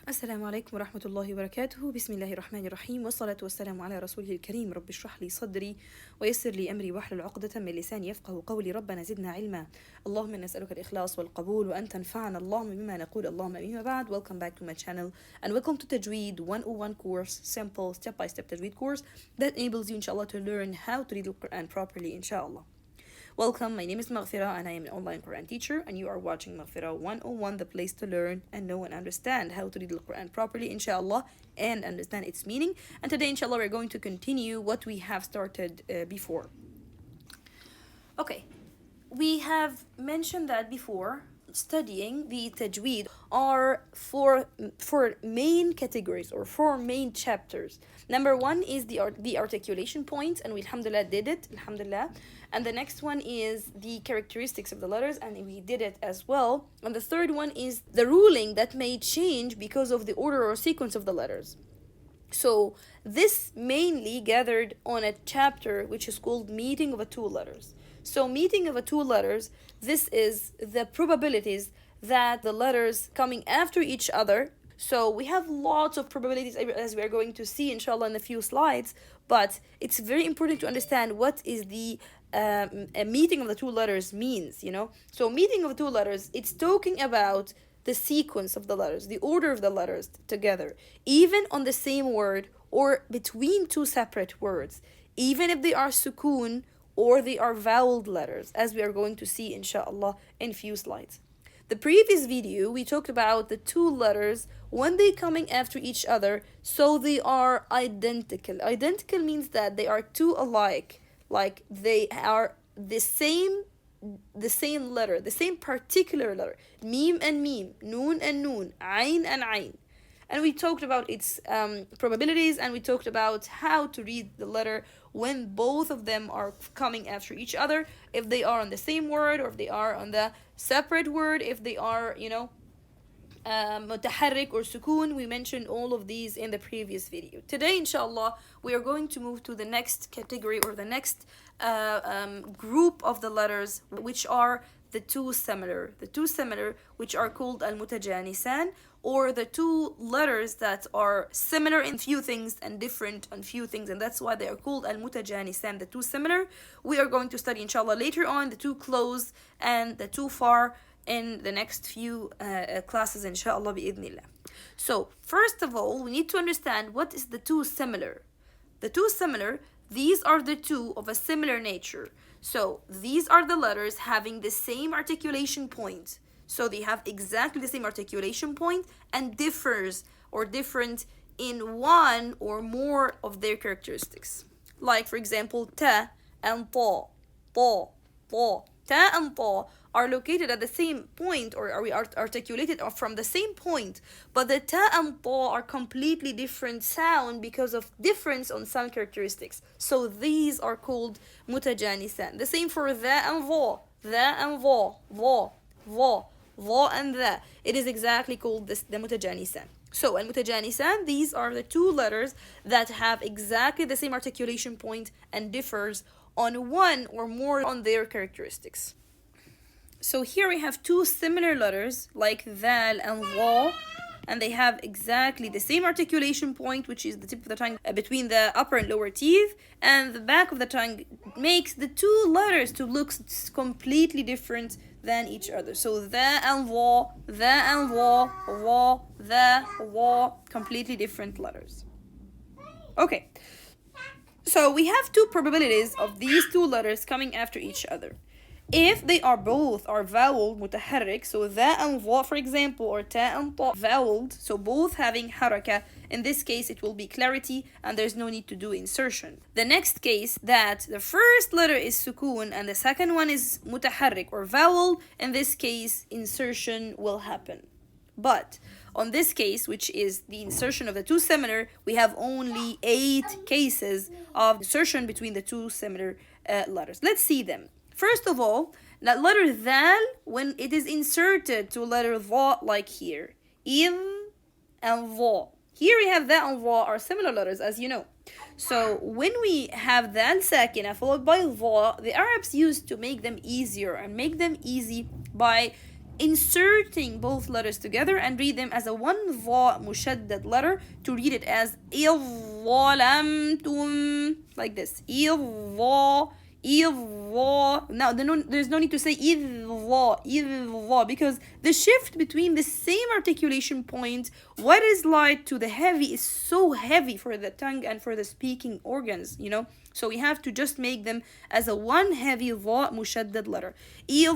السلام عليكم ورحمة الله وبركاته. بسم الله الرحمن الرحيم، والصلاة والسلام على رسوله الكريم. رب اشرح لي صدري ويسر لي أمري واحلل عقدة من لساني يفقه قولي. ربنا زدنا علما. اللهم نسألك الإخلاص والقبول وأن تنفعنا اللهم بما نقول. اللهم أمين. بعد. Welcome back to my channel and welcome to tajweed 101 course, simple step-by-step tajweed course that enables you inshallah to learn how to read the Quran properly inshallah. Welcome, my name is Maghfira and I am an online Quran teacher, and you are watching Maghfira 101, the place to learn and know and understand how to read the Quran properly, inshallah, and understand its meaning. And today, inshallah, we're going to continue what we have started before. Okay, we have mentioned that before. Studying the tajweed are four main categories or four main chapters. Number one is the articulation points, and we alhamdulillah did it, alhamdulillah. And the next one is the characteristics of the letters, and we did it as well. And the third one is the ruling that may change because of the order or sequence of the letters. So this mainly gathered on a chapter which is called meeting of the two letters. So meeting of the two letters, this is the probabilities that the letters coming after each other. So we have lots of probabilities as we are going to see inshallah in a few slides, but it's very important to understand what is the a meeting of the two letters means, you know. So meeting of the two letters, it's talking about the sequence of the letters, the order of the letters together, even on the same word or between two separate words, even if they are sukoon or they are voweled letters, as we are going to see inshallah in few slides. The previous video we talked about the two letters when they coming after each other, so they are identical. Identical means that they are two alike, like they are the same letter, the same particular letter. Mim and mim, noon and noon, ayn and ayn. And we talked about its probabilities, and we talked about how to read the letter when both of them are coming after each other, if they are on the same word or if they are on the separate word, if they are, mutaharrik or sukoon. We mentioned all of these in the previous video. Today, inshallah, we are going to move to the next category or the next group of the letters, which are the two similar, which are called al-mutajanisan, or the two letters that are similar in few things and different on few things, and that's why they are called al-mutajanisan, the two similar. We are going to study inshallah later on the two close and the two far in the next few classes inshallah bi'idhnillah. So first of all, we need to understand what is the two similar. The two similar, these are the two of a similar nature. So these are the letters having the same articulation point. So they have exactly the same articulation point and differs or different in one or more of their characteristics. Like for example, ta and ta, ta, ta. Ta and ta are located at the same point, or are we articulated from the same point, but the ta and ta are completely different sound because of difference on some characteristics. So these are called mutajanisan. The same for the and va, va and the. It is exactly called the mutajanisan. So al-mutajanisan, these are the two letters that have exactly the same articulation point and differs on one or more on their characteristics. So here we have two similar letters like dhal and dha, and they have exactly the same articulation point, which is the tip of the tongue between the upper and lower teeth, and the back of the tongue makes the two letters to look completely different than each other. So dha and dha, completely different letters. Okay, so we have two probabilities of these two letters coming after each other. If they are both are voweled mutaharrik, so dha and dha for example, or ta and ta voweled, so both having haraka, in this case it will be clarity and there's no need to do insertion. The next case, that the first letter is sukoon and the second one is mutaharrik or vowel, in this case insertion will happen. But on this case, which is the insertion of the two similar, we have only 8 cases of insertion between the two similar letters. Let's see them. First of all, that letter dhal, when it is inserted to letter dha, like here, in and dha. Here we have dha and dha are similar letters, as you know. So when we have dhal sakina followed by dha, the Arabs used to make them easier and make them easy by inserting both letters together and read them as a one ظا mushaddad letter, to read it as إِذْ ظَلَمْتُمْ, like this. إِذْ now there's no need to say إِذْ, because the shift between the same articulation point, what is light to the heavy, is so heavy for the tongue and for the speaking organs, so we have to just make them as a one heavy ظا mushaddad letter. إِذْ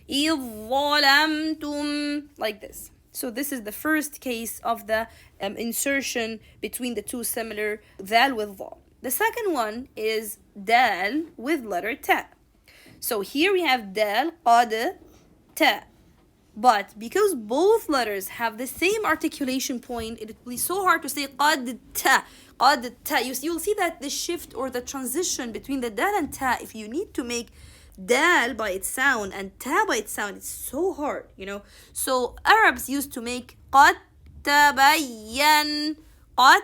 ظَلَمْتُمْ, like this. So this is the first case of the insertion between the two similar dal with ظا. The second one is dal with letter ta. So here we have dal, qad, ta. But because both letters have the same articulation point, it will be so hard to say qad ta, qad ta. You'll see that the shift or the transition between the dal and ta, if you need to make dal by its sound and ta by its sound, it's so hard, So Arabs used to make qad tabayyan, qad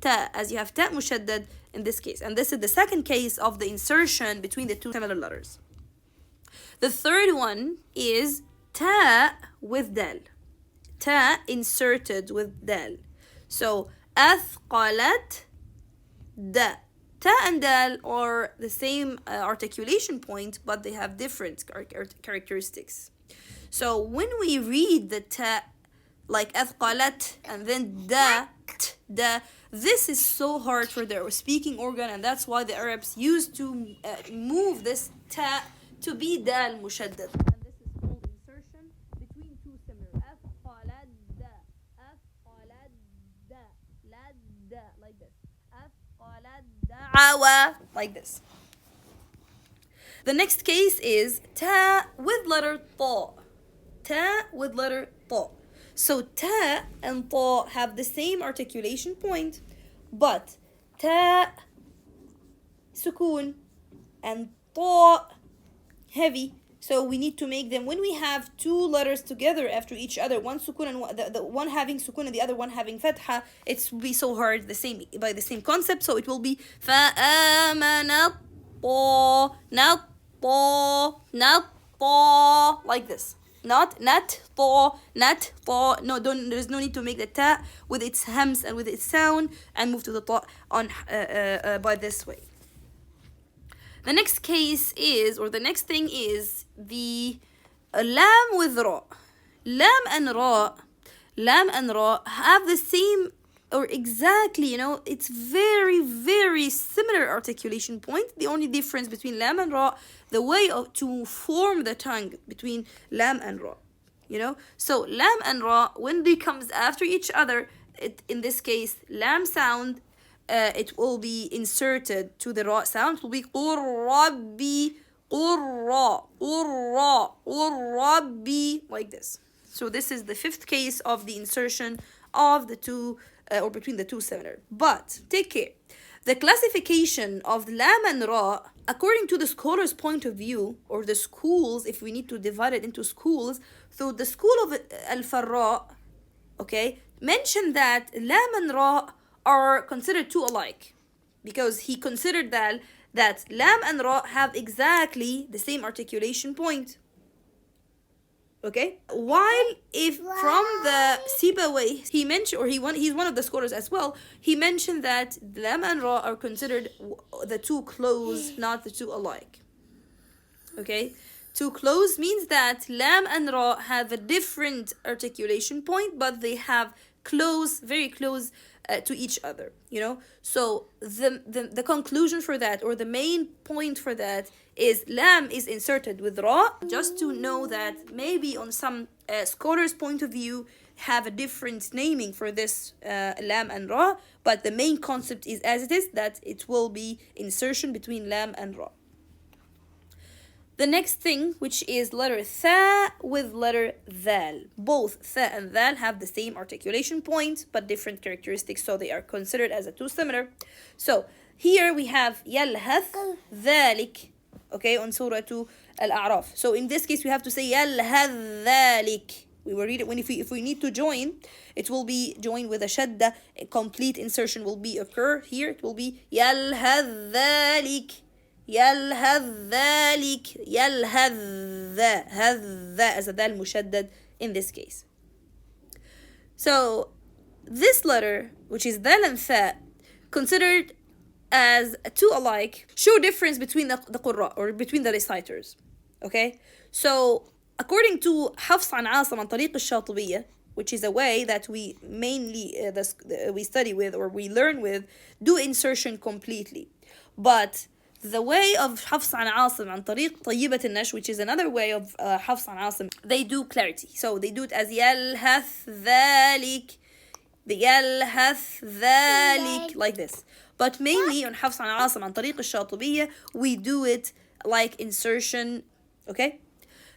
ta, as you have ta mushaddad in this case. And this is the second case of the insertion between the two similar letters. The third one is ta with dal. Ta inserted with dal. So أثقلت da. Ta and dal are the same articulation point, but they have different characteristics. So when we read the ta like أثقلت and then da, this is so hard for their speaking organ, and that's why the Arabs used to move this ta to be dal mushaddad. And this is called insertion between two similar. أثقلت da, like this. أثقلت دعوة, like this. The next case is ta with letter ta. Ta with letter ta. So ta and ta have the same articulation point, but ta sukun and ta heavy. So we need to make them, when we have two letters together after each other, one sukun and the one having sukun and the other one having fatha, it will be so hard by the same concept. So it will be فَآمَنَ طَا like this. Not ta. No, there's no need to make the ta with its hams and with its sound and move to the ta on by this way. The next case is, or the next thing is the lam with ra. Lam and ra have the same or exactly, it's very, very similar articulation point. The only difference between lam and ra, the way to form the tongue between lam and ra, So lam and ra, when they comes after each other, in this case, lam sound, it will be inserted to the ra sound. It will be qurrabbi, qurrabbi, like this. So this is the fifth case of the insertion of the two or between the two similar. But take care. The classification of lam and ra, according to the scholar's point of view, or the schools, if we need to divide it into schools, so the school of al-Farra, mentioned that lam and ra are considered two alike, because he considered that lam and ra have exactly the same articulation point. While if from the Sibawayh, he mentioned, or he's one of the scholars as well, he mentioned that lam and ra are considered the two close, not the two alike. Two close means that lam and ra have a different articulation point, but they have close, very close to each other, So the conclusion for that, or the main point for that, is lam is inserted with ra, just to know that maybe on some scholars' point of view have a different naming for this lam and ra, but the main concept is as it is, that it will be insertion between lam and ra. The next thing, which is letter tha with letter dhal. Both tha and dhal have the same articulation point, but different characteristics, so they are considered as a two similar. So here we have yalhath dhalik, on Surah Al-A'raf. So in this case, we have to say yalhath dhalik. We will read it if we need to join, it will be joined with a shadda. A complete insertion will be occur here. It will be yalhath dhalik. يلهث ذلك يلهث هذ as a دال مشدد in this case. So this letter, which is dal and tha, considered as two alike, show difference between the qurra, or between the reciters. Okay, so according to حفص عن عاصم عن طريق الشاطبية, which is a way that we mainly we study with or we learn with, do insertion completely. But the way of حفص عن عاصم عن طريق طيبة النشر, which is another way of حفص عن عاصم, they do clarity. So they do it as يلهث ذلك, يلهث ذلك, like this. But mainly on حفص عن عاصم عن طريق الشاطبية, we do it like insertion. Okay,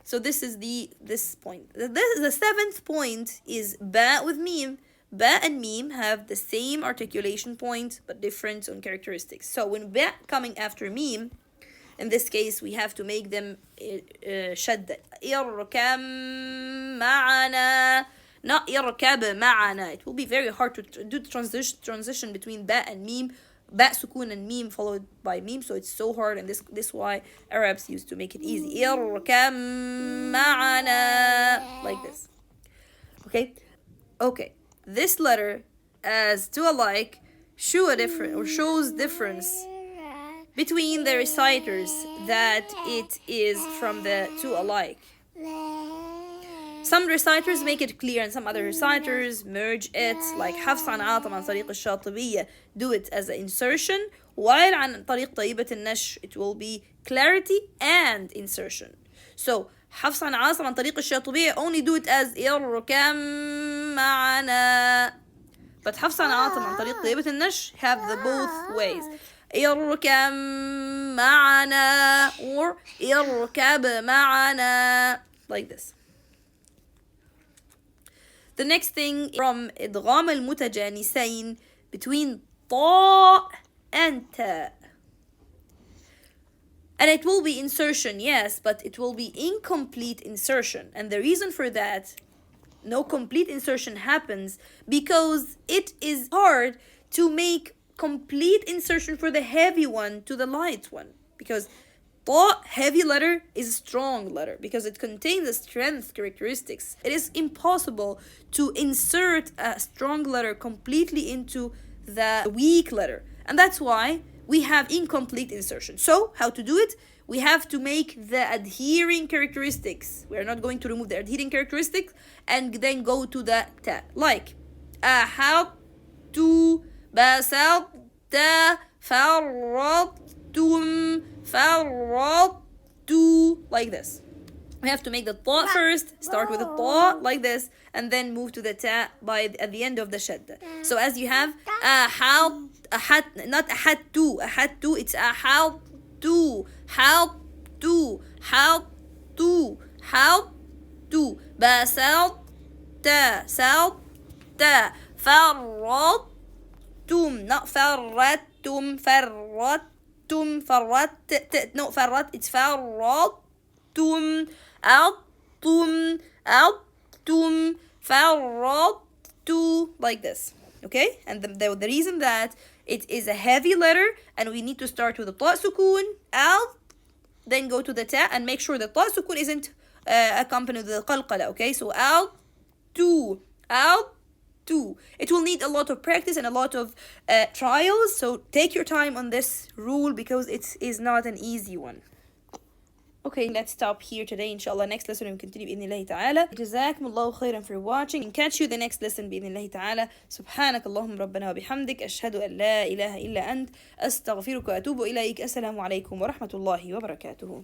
so this is this point. The seventh point is ba with meme. Ba and meme have the same articulation point but different on characteristics. So when ba coming after meme, in this case we have to make them shadda. اركب معنا, not اركب معنا. It will be very hard to do the transition between ba and meme. Ba sukun and meme followed by meme, so it's so hard, and this why Arabs used to make it easy. اركب معنا, like this. Okay. This letter, as two alike, shows difference between the reciters, that it is from the two alike. Some reciters make it clear, and some other reciters merge it, like حفص عن عاصم عن طريق الشاطبية do it as an insertion, while عن طريق طيبة النشر it will be clarity and insertion. So حفص عن عاصم عن طريق الشاطبية only do it as اركب معنا, but حفص عن عاصم عن طريق طيبة النشر have the both ways. اركب معنا or اركب معنا, like this. The next thing from إدغام المتجانسين between طاء and تاء. And it will be insertion, yes, but it will be incomplete insertion. And the reason for that, no complete insertion happens because it is hard to make complete insertion for the heavy one to the light one. Because طاء, heavy letter, is a strong letter because it contains the strength characteristics. It is impossible to insert a strong letter completely into the weak letter. And that's why we have incomplete insertion. So, how to do it? We have to make the adhering characteristics. We are not going to remove the adhering characteristics and then go to the ta. Like, أحط بسطت فرطتم فرطت, like this. We have to make the ta first, start with the ta like this, and then move to the ta at the end of the shadda. So as you have not أحدت, it's أحدت, حطت, حطت, حطت, بسطت, سطت, فرطتم, not فرطتم, فرطتم, فرطت, no فرط, it's فرطتم, أطتم, أطتم, فرطت, like this. Okay, and the reason that it is a heavy letter and we need to start with the ta sukun, al, then go to the ta and make sure the ta sukun isn't accompanied with the qalqala. Okay, so al, tu, al, tu. It will need a lot of practice and a lot of trials, so take your time on this rule because it is not an easy one. Okay, let's stop here today. Inshallah, next lesson we'll continue بإذن الله تعالى. جزاكم الله خيرا for watching. And catch you the next lesson بإذن الله تعالى. سبحانك اللهم ربنا وبحمدك أشهد أن لا إله إلا أنت أستغفرك وأتوب إليك. السلام عليكم ورحمة الله وبركاته.